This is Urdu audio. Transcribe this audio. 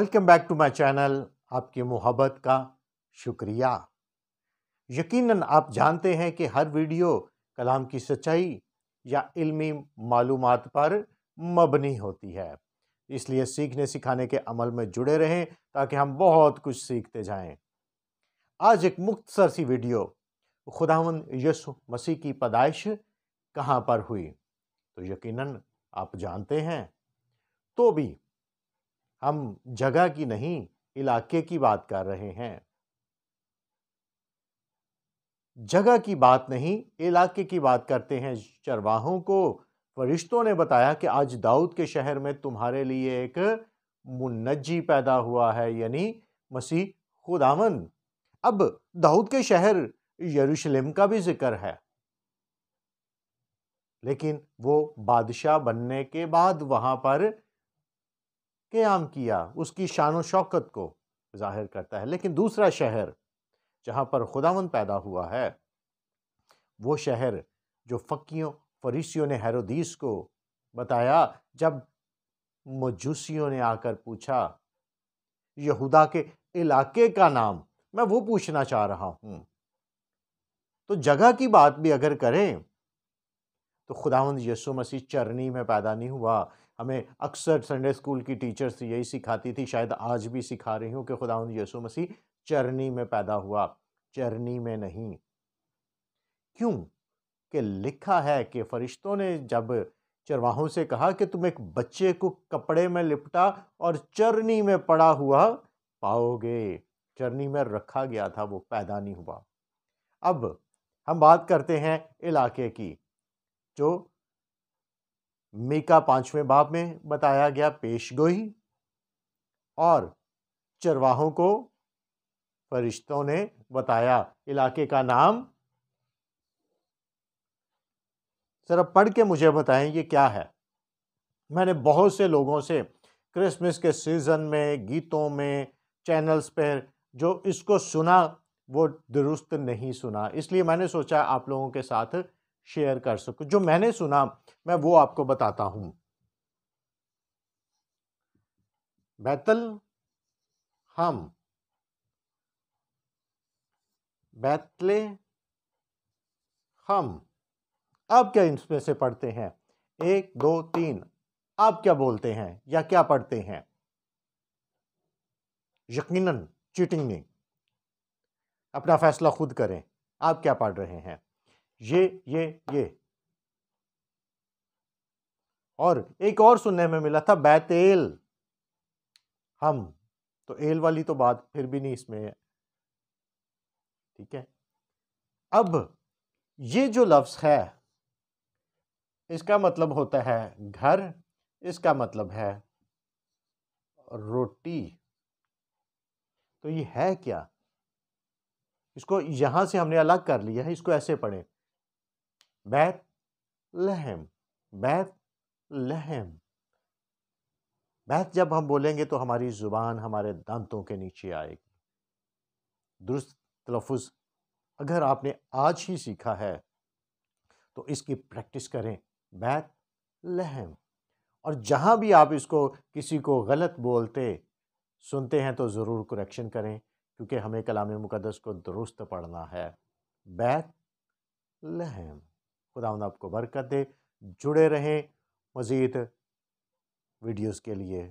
Welcome back to my channel. آپ کی محبت کا شکریہ. یقیناً آپ جانتے ہیں کہ ہر ویڈیو کلام کی سچائی یا علمی معلومات پر مبنی ہوتی ہے، اس لیے سیکھنے سکھانے کے عمل میں جڑے رہیں تاکہ ہم بہت کچھ سیکھتے جائیں. آج ایک مختصر سی ویڈیو، خداوند یسوع مسیح کی پیدائش کہاں پر ہوئی، تو یقیناً آپ جانتے ہیں. تو بھی ہم جگہ کی نہیں، علاقے کی بات کر رہے ہیں. جگہ کی بات نہیں، علاقے کی بات کرتے ہیں. چرواہوں کو فرشتوں نے بتایا کہ آج داؤد کے شہر میں تمہارے لیے ایک منجی پیدا ہوا ہے، یعنی مسیح خداوند. اب داؤد کے شہر یروشلم کا بھی ذکر ہے، لیکن وہ بادشاہ بننے کے بعد وہاں پر قیام کیا، اس کی شان و شوکت کو ظاہر کرتا ہے. لیکن دوسرا شہر جہاں پر خداوند پیدا ہوا ہے، وہ شہر جو فقیوں فریسیوں نے ہیرودیس کو بتایا جب مجوسیوں نے آ کر پوچھا یہودا کے علاقے کا نام، میں وہ پوچھنا چاہ رہا ہوں. تو جگہ کی بات بھی اگر کریں تو خداوند یسوع مسیح چرنی میں پیدا نہیں ہوا. ہمیں اکثر سنڈے اسکول کی ٹیچرز یہی سکھاتی تھی، شاید آج بھی سکھا رہی ہوں، کہ خداوند یسوع مسیح چرنی میں پیدا ہوا. چرنی میں نہیں. کیوں کہ لکھا ہے کہ فرشتوں نے جب چرواہوں سے کہا کہ تم ایک بچے کو کپڑے میں لپٹا اور چرنی میں پڑا ہوا پاؤ گے. چرنی میں رکھا گیا تھا، وہ پیدا نہیں ہوا. اب ہم بات کرتے ہیں علاقے کی، جو میکا 5ویں باب میں بتایا گیا پیش گوئی، اور چرواہوں کو فرشتوں نے بتایا. علاقے کا نام ذرا پڑھ کے مجھے بتائیں یہ کیا ہے. میں نے بہت سے لوگوں سے کرسمس کے سیزن میں گیتوں میں چینلز پہ جو اس کو سنا وہ درست نہیں سنا، اس لیے میں نے سوچا آپ لوگوں کے ساتھ شیئر کر سکوں. جو میں نے سنا میں وہ آپ کو بتاتا ہوں. بیتل ہم، بیتلے ہم، آپ کیا اس میں سے پڑھتے ہیں؟ 1 2 3 آپ کیا بولتے ہیں یا کیا پڑھتے ہیں؟ یقیناً چیٹنگ نہیں، اپنا فیصلہ خود کریں. آپ کیا پڑھ رہے ہیں؟ یہ اور ایک اور سننے میں ملا تھا بیتیل ہم، تو ایل والی تو بات پھر بھی نہیں اس میں ہے. ٹھیک ہے. اب یہ جو لفظ ہے اس کا مطلب ہوتا ہے گھر، اس کا مطلب ہے روٹی. تو یہ ہے کیا؟ اس کو یہاں سے ہم نے الگ کر لیا ہے، اس کو ایسے پڑھیں، بیت لہم. بیت لہم. بیت جب ہم بولیں گے تو ہماری زبان ہمارے دانتوں کے نیچے آئے گی. درست تلفظ اگر آپ نے آج ہی سیکھا ہے تو اس کی پریکٹس کریں. بیت لہم. اور جہاں بھی آپ اس کو کسی کو غلط بولتے سنتے ہیں تو ضرور کریکشن کریں، کیونکہ ہمیں کلام مقدس کو درست پڑھنا ہے. بیت لہم. خداوند آپ کو برکت دے. جڑے رہیں مزید ویڈیوز کے لیے.